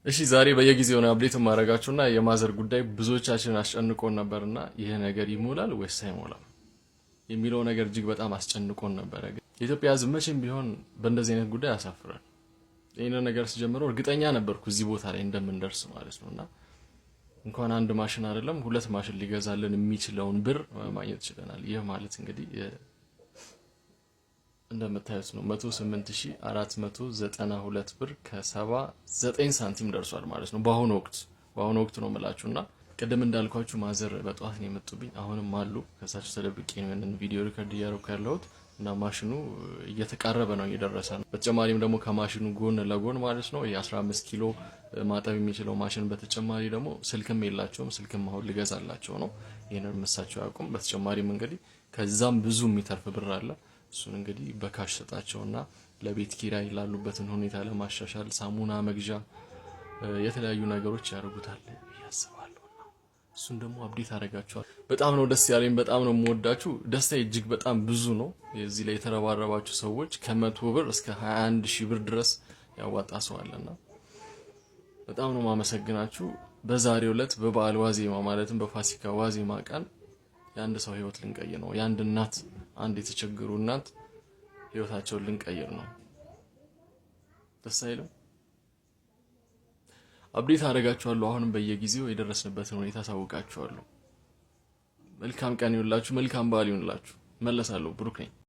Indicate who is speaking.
Speaker 1: እሺ ዛሬ በየጊዜው ነው አፕዴት ማድረጋችሁና የማዘር ጉዳይ ብዙዎቻችንን አስጨንቆን ነበርና ይሄ ነገር ይሞላል ወይስ አይሞላም የሚለው ነገር እጅግ በጣም አስጨንቆን ነበር። የኢትዮጵያ ሕዝብ መቼም ቢሆን በእንደዚህ አይነት ጉዳይ ያሳፍራል። ይሄን ነገር ሲጀምረው እርግጠኛ ነበርኩ እዚህ ቦታ ላይ እንደምንደርስ ማለት ነውና እንኳን አንድ ማሽን አይደለም ሁለት ማሽን ሊገዛልን የሚችለውን ብር ማግኘት ይችላል። ይሄ ማለት እንግዲህ እንደምታዩት ነው 108492 ብር ከ79 ሳንቲም ደርሷል ማለት ነው። በአሁኑ ወቅት ነው የምላችሁና ቀደም እንዳልኳችሁ ማዘር በጧት ነው የመጡብኝ። አሁንም አሉ ከሳቸው ተደብቄ ነው ይሄንን ቪዲዮ ሪከርድ እያደረኩ ያለሁት እና ማሽኑ እየተቃረበ ነው እየደረሰ ነው። በተጨማሪም ደግሞ ከማሽኑ ጎን ለጎን ማለት ነው የ15 ኪሎ ማጠብ የሚችለው ማሽን በተጨማሪ ደግሞ ስልክም የላቸውም። ስልክም አሁን ልገዛላቸው ነው። ይሄንን መሳቸው ያቆም። በተጨማሪም እንግዲህ ከዛም ብዙ የሚተርፍ ብር አለ። እሱን እንግዲህ በካሽ ሰጣቸውና ለቤት ኪራይ ላሉበትን ሁኔታ ለማሻሻል ሳሙና መግዣ የተለያዩ ነገሮች ያደርጉታል ያስባሉና እሱን ደግሞ አፕዴት አደርጋቸዋለሁ። በጣም ነው ደስ ያለኝ። በጣም ነው የምወዳችሁ። ደስታዬ እጅግ በጣም ብዙ ነው። እዚህ ላይ የተረባረባችሁ ሰዎች ከ100 ብር እስከ 21000 ብር ድረስ ያዋጣ ሰው አለና በጣም ነው ማመሰግናችሁ። በዛሬው ዕለት በበዓል ዋዜማ ማለትም በፋሲካ ዋዜማ ቀን የአንድ ሰው ህይወት ልንቀይር ነው። የአንድ እናት አንድ የተቸገሩ እናት ህይወታቸውን ልንቀይር ነው። ደስ አይልም? አፕዴት አደርጋችኋለሁ። አሁንም በየጊዜው የደረስንበትን ሁኔታ ሳውቃችኋለሁ። መልካም ቀን ይሁንላችሁ። መልካም በዓል ይሁንላችሁ። መለሳለሁ። ብሩክ ነኝ።